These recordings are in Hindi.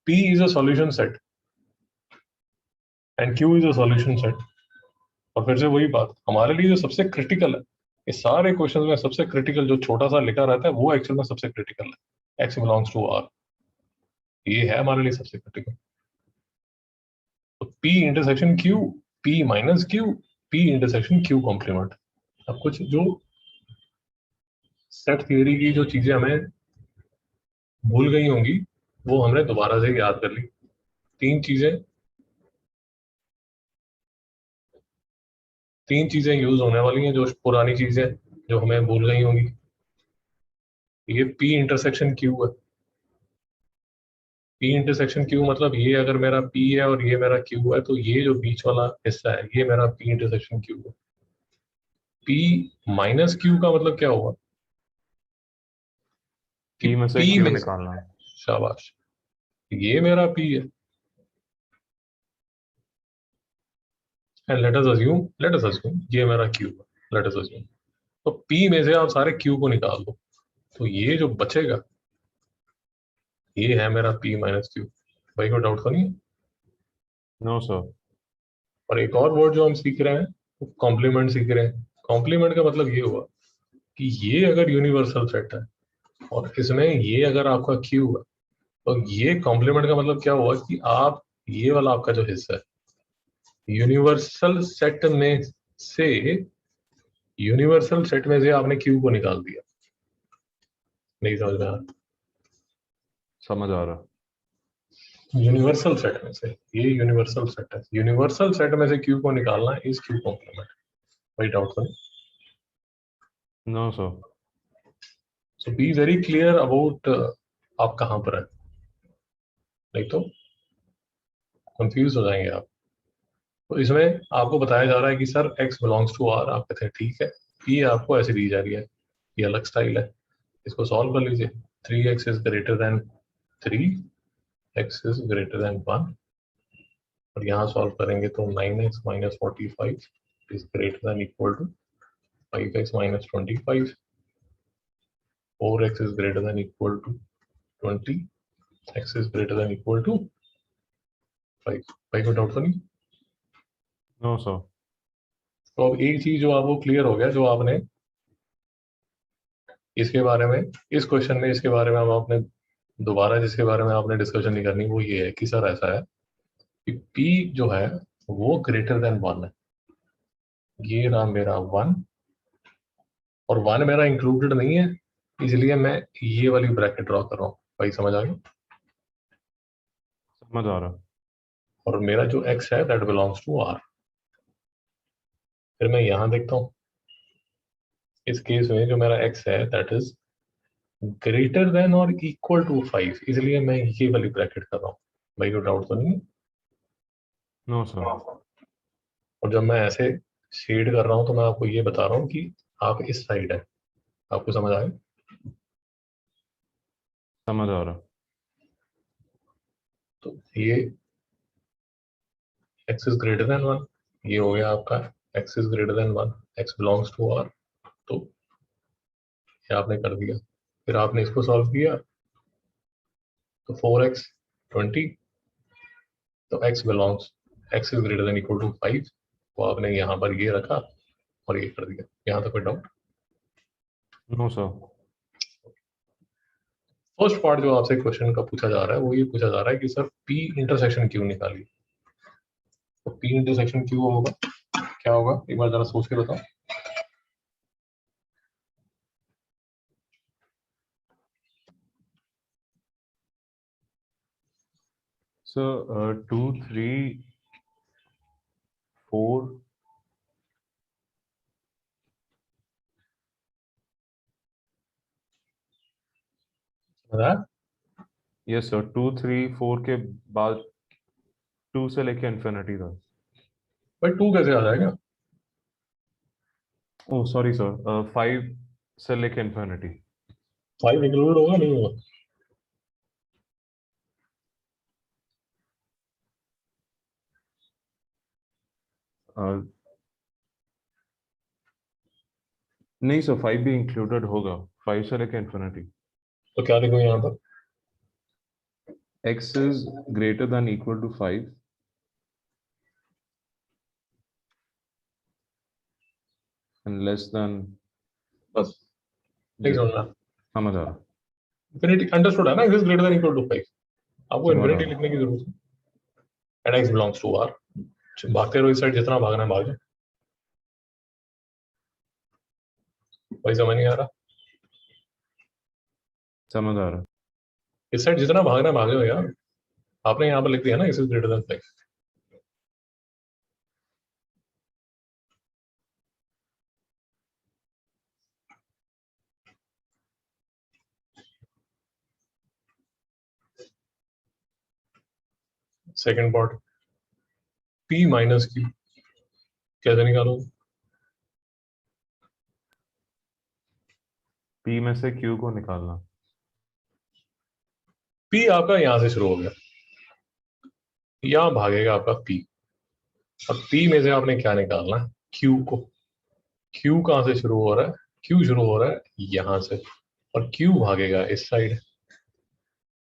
P is a solution set and Q is a solution set. और फिर से वही बात, हमारे लिए जो सबसे क्रिटिकल है इस सारे क्वेश्चंस में, सबसे क्रिटिकल जो छोटा सा लिखा रहता है वो एक्चुअल में सबसे क्रिटिकल है, x बिलोंग्स टू r, ये है हमारे लिए सबसे क्रिटिकल। तो P intersection Q, P minus Q, P intersection Q complement. अब कुछ जो सेट थियरी की जो चीजें हमें भूल गई होंगी वो हमने दोबारा से याद कर ली। तीन चीजें यूज होने वाली हैं जो पुरानी चीजें जो हमें भूल गई होंगी। ये P इंटरसेक्शन Q है। P इंटरसेक्शन Q मतलब ये अगर मेरा P है और ये मेरा Q है तो ये जो बीच वाला हिस्सा है ये मेरा P इंटरसेक्शन Q है। P माइनस Q का मतलब क्या हुआ कि P में से P Q में निकालना है। शाबाश, ये मेरा P है एंड लेट अस अज्यूम ये मेरा Q है, लेट अस अज्यूम। तो P में से आप सारे Q को निकाल दो तो ये जो बचेगा ये है मेरा P माइनस Q। भाई कोई डाउट तो नहीं है? No sir. और एक और वर्ड जो हम सीख रहे हैं वो कॉम्प्लीमेंट सीख रहे हैं। कॉम्प्लीमेंट का मतलब ये हुआ कि ये अगर यूनिवर्सल सेट है और इसमें ये अगर आपका Q है तो ये कॉम्प्लीमेंट का मतलब क्या हुआ कि आप ये वाला आपका जो हिस्सा है यूनिवर्सल सेट में से आपने Q को निकाल दिया। नहीं समझ में आ रहा? समझ आ रहा। यूनिवर्सल सेट में से, ये यूनिवर्सल सेट है, यूनिवर्सल सेट में से Q को निकालना इज Q कॉम्प्लीमेंट। कोई डाउट तो नहीं? No sir. So be very clear about आप कहां पर है, नहीं तो कंफ्यूज हो जाएंगे आप। तो इसमें आपको बताया जा रहा है कि sir x belongs to r, आप कहते हैं ठीक है, ये आपको ऐसे दी जा रही है, ये अलग स्टाइल है, इसको सॉल्व कर लीजिए। 3x is greater than 3, x is greater than 1, और यहाँ सॉल्व करेंगे तो 9x minus 45 is greater than equal to 5x minus 25, 4x is greater than equal to 20, x is greater than equal to 5। भाई को डाउट तो नहीं? No sir. तो अब एक चीज जो आपको क्लियर हो गया, जो आपने इसके बारे में, इस क्वेश्चन में इसके बारे में अब आपने दोबारा जिसके बारे में आपने डिस्कशन नहीं करनी वो ये है कि सर ऐसा है कि P जो है वो ग्रेटर देन 1 है। ये रहा मेरा 1 और 1 मेरा इंक्लूडेड नहीं है, इसलिए मैं ये वाली ब्रैकेट ड्रॉ कर रहा हूँ। भाई समझ आ गया? समझ आ रहा। और मेरा जो x है दैट बिलोंग्स टू r। फिर मैं यहां देखता हूँ, इस केस में जो मेरा x है दैट इज ग्रेटर देन और इक्वल टू 5, इसलिए मैं ये वाली ब्रैकेट कर रहा हूँ। भाई को डाउट तो नहीं है? No sir. और जब मैं ऐसे शेड कर रहा हूँ तो मैं आपको ये बता रहा हूँ कि आप इस साइड है। आपको समझ आए? समझ आ रहा। तो ये x इज ग्रेटर देन 1, ये हो गया आपका x is greater than 1, x belongs to r। तो ये आपने कर दिया, फिर आपने इसको सॉल्व किया तो 4x 20, तो x is greater than equal to 5, तो आपने यहाँ पर ये रखा और ये कर दिया। यहाँ तक कोई doubt? No sir. First part जो आपसे क्वेश्चन का पूछा जा रहा है वो ये पूछा जा रहा है कि सर P इंटरसेक्शन क्यों निकालिए। तो P इंटरसेक्शन क्यों होगा, क्या होगा, एक बार जरा सोच के बताओ। सर 2 3 4 यस सर 2 3 4 के बाद 2 से लेके इन्फिनिटी था। भाई 2 कैसे आ जाएगा? ओह सॉरी सर 5 से लेके इन्फिनिटी। 5 इंक्लूड होगा नहीं होगा? नहीं सर 5 भी इंक्लूडेड होगा, 5 से लेके इन्फिनिटी। तो क्या लिखूं यहाँ पर? x is greater than equal to 5 and less than, बस नहीं समझना, समझ आ रहा, इन्फिनिटी अंडरस्टूड है ना, x is greater than equal to 5, आपको समझ आ इन्फिनिटी रहा। लिखने की जरूरत है, and x belongs to r, भागते रहो इस साइड, जितना भागना है भाग जाओ। भाई समझ नहीं आ रहा, समझ आ रहा। इस साइड जितना भागना है भाग जाओ यार, आपने यहाँ पर लिख दिया ना x is greater then 5। Second part, p minus q कैसे निकालोगे? p में से q को निकालना। p आपका यहाँ से शुरू हो गया, यहाँ भागेगा आपका p, और p में से आपने क्या निकालना है? q को। q कहाँ से शुरू हो रहा है? q शुरू हो रहा है यहाँ से, और q भागेगा इस साइड।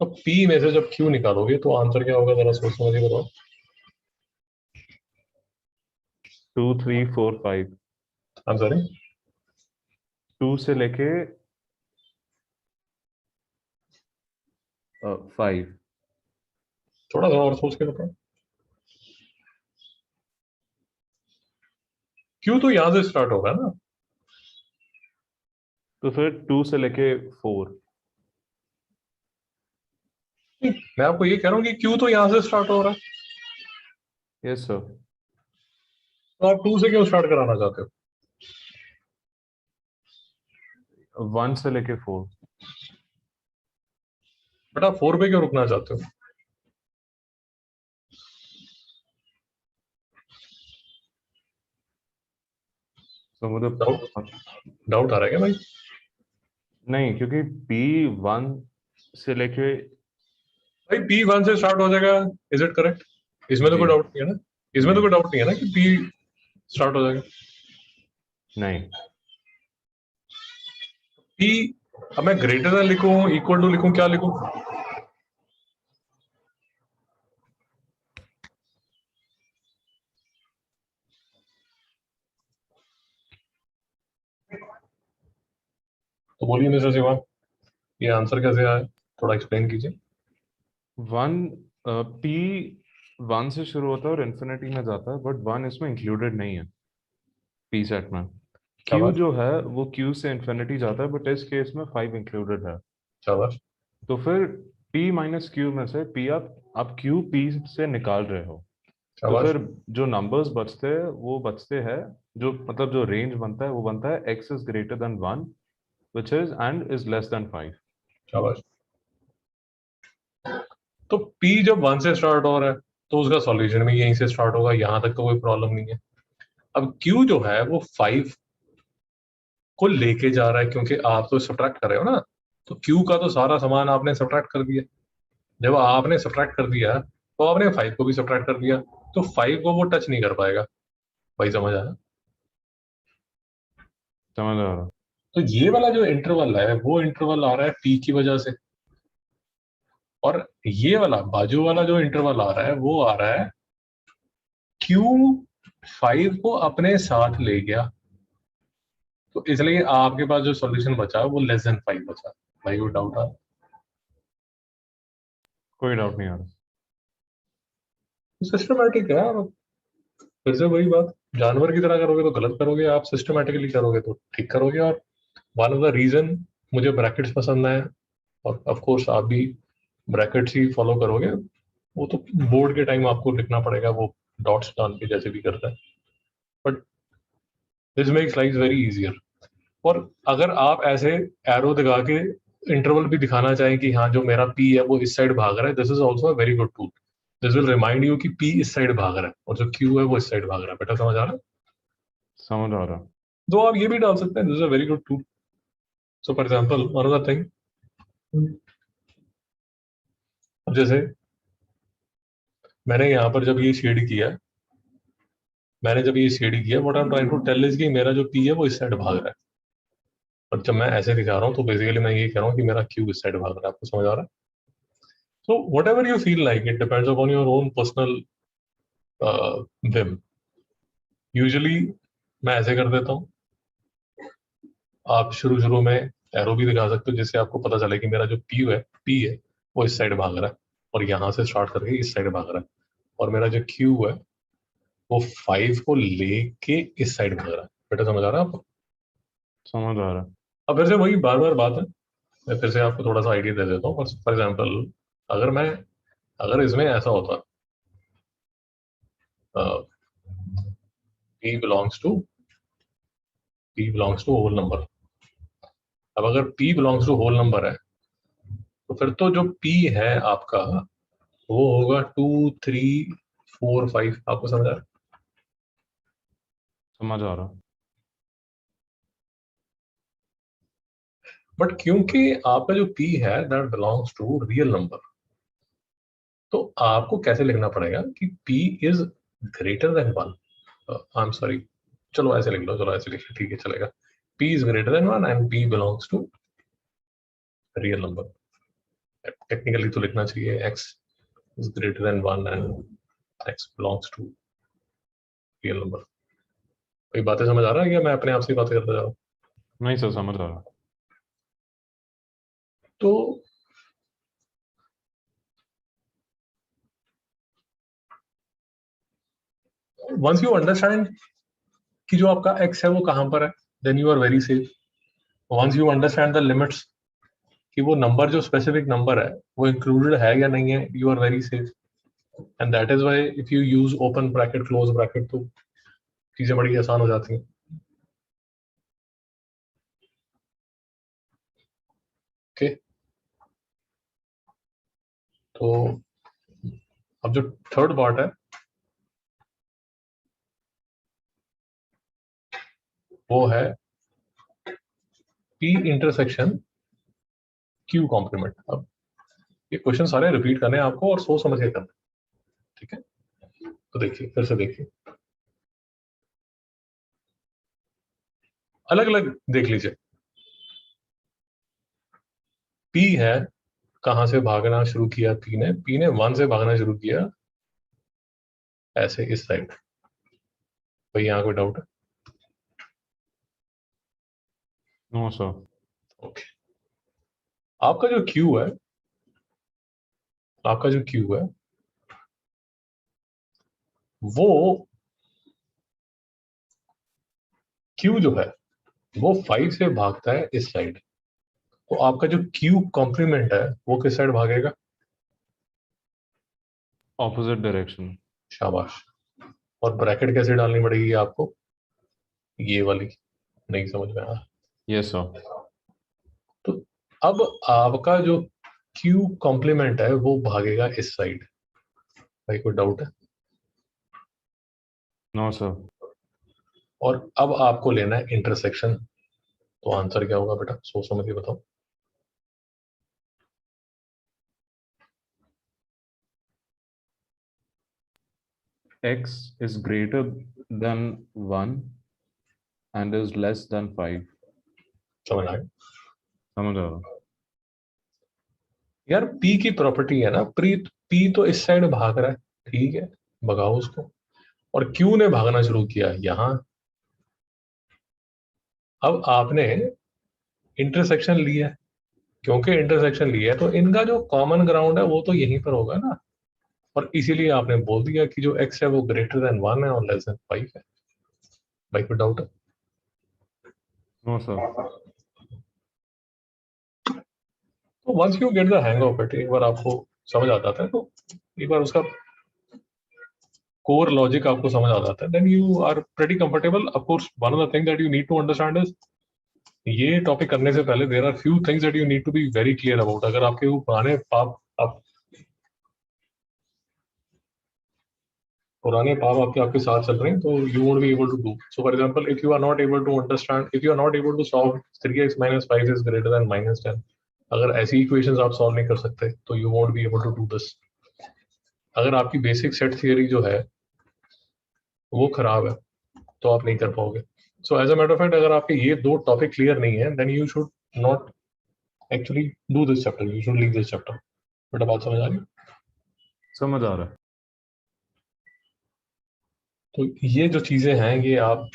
तो p में से जब q निकालोगे तो आंसर क्या होगा, जरा सोच समझ के बताओ। 2 3 4 5, आंसर है 2 से लेके 5। थोड़ा सा और सोच के बताओ। q तो यहाँ से स्टार्ट होगा ना, तो फिर 2 से लेके 4। नहीं, मैं आपको ये कह रहा हूँ कि q तो यहाँ से स्टार्ट हो रहा है, यस सर। तो आप 2 से क्यों स्टार्ट कराना चाहते हो? 1 से लेके 4। बेटा 4 पे क्यों रुकना चाहते हो? तो मतलब डाउट डाउट आ रहा है क्या भाई? नहीं, क्योंकि p 1 से लेके, भाई p 1 से स्टार्ट हो जाएगा, इज इट करेक्ट? इसमें तो जी कोई डाउट नहीं है ना, इसमें तो नहीं कोई डाउट नहीं है ना कि p स्टार्ट हो जाएगा। नहीं, p, अब मैं ग्रेटर देन लिखूं, इक्वल टू लिखूं, क्या लिखूं? तो बोलिए मिस्टर सिवान, ये आंसर कैसे आया, थोड़ा एक्सप्लेन कीजिए। 1 p 1 से शुरू होता है और इन्फिनिटी में जाता है, बट 1 इसमें इंक्लूडेड नहीं है p सेट में। क्या q बात, जो है वो q से इन्फिनिटी जाता है, बट इस केस में 5 इंक्लूडेड है। क्या बात, तो फिर p माइनस q में से p आप q p से निकाल रहे हो, क्या तो बात, फिर जो नंबर्स बचते हैं वो बचते हैं, जो मतलब जो रेंज बनता है वो बनता है x is greater than 1 which is and is less than 5। क्या बात। तो p जब 1 से स्टार्ट हो रहा है तो उसका सॉल्यूशन भी यहीं से स्टार्ट होगा, यहां तक तो कोई प्रॉब्लम नहीं है। अब q जो है वो 5 को लेके जा रहा है, क्योंकि आप तो सब्ट्रैक्ट कर रहे हो ना, तो q का तो सारा सामान आपने सब्ट्रैक्ट कर दिया। जब आपने सब्ट्रैक्ट कर दिया तो आपने 5 को भी सब्ट्रैक्ट कर दिया, तो 5 को वो टच नहीं कर पाएगा। भाई समझ आया? समझ आ रहा। तो ये वाला जो इंटरवल है वो इंटरवल आ रहा है p की वजह से, और ये वाला बाजू वाला जो इंटरवल आ रहा है वो आ रहा है q 5 को अपने साथ ले गया, तो इसलिए आपके पास जो सॉल्यूशन बचा वो लेस देन 5 बचा। भाई वो डाउट आ, कोई डाउट नहीं आ रहा। सिस्टमैटिक है। आप फिर से वही बात, जानवर की तरह करोगे तो गलत करोगे, आप सिस्टमैटिकली करोगे तो ठीक करोगे। और वन ऑफ द रीजन मुझे ब्रैकेट्स पसंद है, और ऑफ कोर्स आप भी ब्रैकेट्स ही फॉलो करोगे, वो तो बोर्ड के टाइम आपको लिखना पड़ेगा वो डॉट्स डाल के जैसे भी करता है, but this makes life very easier. और अगर आप ऐसे एरो दिखा के इंटरवल भी दिखाना चाहें कि हाँ जो मेरा पी है वो इस साइड भाग रहा है, this is also very good tool. This will remind you कि पी इस साइड भाग रहा है और जो क्यू है वो इस साइड भाग रहा है। बेटा समझ आ रहा है? समझ आ रहा। तो आप ये भी डाल सकते हैं, this is a very good tool. So for example another thing, अब जैसे मैंने यहाँ पर जब ये शेड किया, मैंने जब ये शेड किया, what I am trying to tell is कि मेरा जो पी है वो इस साइड भाग रहा है, और जब मैं ऐसे दिखा रहा हूँ तो बेसिकली मैं ये कह रहा हूँ कि मेरा क्यू इस साइड भाग रहा है। आपको समझ आ रहा है? So whatever you feel like, it depends upon your own personal whim. Usually मैं ऐसे कर देता हूँ, आप शुरू में एरो भी दिखा सकते हो जिससे आपको पता चले कि मेरा जो पी है वो इस साइड भाग रहा है और यहाँ से स्टार्ट करके इस साइड भाग रहा है, और मेरा जो क्यू है वो 5 को लेके इस साइड भाग रहा है। बेटा समझ आ रहा है आपको? समझ आ रहा है। अब फिर से वही बार बार बात है, मैं फिर से आपको थोड़ा सा आइडिया दे देता हूँ। फॉर एग्जाम्पल, अगर इसमें ऐसा होता, p belongs to whole number. अब अगर p belongs to whole number है तो फिर तो जो p है आपका वो होगा 2, 3, 4, 5। आपको समझ आ रहा है? समझ आ रहा। बट क्योंकि आपका जो p है that belongs to real number, तो आपको कैसे लिखना पड़ेगा कि p is greater than 1। I am sorry, चलो ऐसे लिख लो, चलो ऐसे लिख लो, ठीक है चलेगा। p is greater than 1 and p belongs to real number. Technically तो लिखना चाहिए x is greater than 1 and x belongs to real number। कोई बातें समझ आ रहा है, या मैं अपने आप से बातें करता जा रहा हूँ? नहीं सर, समझ आ रहा। तो वंस यू अंडरस्टैंड कि जो आपका x है वो कहां पर है, then you are very safe. Once you understand the limits कि वो नंबर जो स्पेसिफिक नंबर है वो इंक्लूडेड है या नहीं है, you are very safe. And that is why if you use open bracket close bracket तो चीजें बड़ी आसान हो जाती हैं। ओके, तो अब जो थर्ड पार्ट है वो है p इंटरसेक्शन q कॉम्प्लीमेंट। अब ये क्वेश्चन सारे रिपीट करने हैं आपको और सोच समझ के करना है, ठीक है? तो देखिए, फिर से देखिए, अलग अलग देख लीजिए। p है, कहां से भागना शुरू किया p ने 1 से भागना शुरू किया, ऐसे इस साइड। भाई यहाँ कोई डाउट है? No sir. ओके, आपका जो q है, आपका जो q है वो q जो है वो 5 से भागता है इस साइड। तो आपका जो q कॉम्प्लीमेंट है वो किस साइड भागेगा? Opposite direction. शाबाश। और ब्रैकेट कैसे डालनी पड़ेगी आपको? ये वाली। नहीं समझ में आया? Yes sir. तो अब आपका जो q कॉम्प्लीमेंट है वो भागेगा इस साइड। भाई कोई डाउट है? No sir. और अब आपको लेना है इंटरसेक्शन। तो आंसर क्या होगा बेटा, सोच समझ के बताओ। x is greater than 1 and is less than 5। समझ आए? समझ आ रहा। यार p की प्रॉपर्टी है ना, p तो इस साइड भाग रहा है, ठीक है, भगाओ उसको। और q ने भागना शुरू किया यहाँ। अब आपने इंटरसेक्शन लिया है, क्योंकि इंटरसेक्शन लिया है तो इनका जो कॉमन ग्राउंड है वो तो यहीं पर होगा ना। और इसीलिए आपने बोल दिया कि जो x है वो ग्रेटर देन 1 है और लेस देन 5 है। भाई कोई डाउट है? No sir. तो once you get the hang of it, एक बार आपको समझ आ जाता है तो एक बार उसका कोर लॉजिक आपको समझ आ जाता है, then you are pretty comfortable. Of course one of the thing that you need to understand is, ये टॉपिक करने से पहले there are few things that you need to be very clear about. अगर आपके वो पुराने पाप आपके आपके साथ चल रहे हैं तो you won't be able to do so. For example, if you are not able to understand, if you are not able to solve 3x - 5 is greater than -10, अगर ऐसी इक्वेशंस आप सॉल्व नहीं कर सकते तो you won't be able to do this. अगर आपकी बेसिक सेट थियरी जो है वो खराब है तो आप नहीं कर पाओगे। So as a matter of fact, अगर आपके ये दो टॉपिक क्लियर नहीं है then you should not actually do this chapter, you should leave this chapter. बेटा बात समझ आ रही है? समझ आ रहा है। तो ये जो चीजें हैं ये आप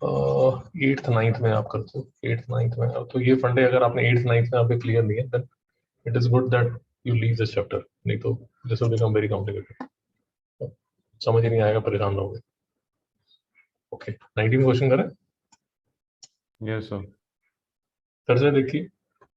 8th 9th में आप करते हो, 8th 9th में। तो ये फंडे अगर आपने 8th 9th में आपके क्लियर नहीं है, then it is good that you leave this chapter, नहीं तो this will become very complicated, समझ ही नहीं आएगा, परेशान रहोगे। ओके, 19 क्वेश्चन करें। Yes sir. फिर से देखिए,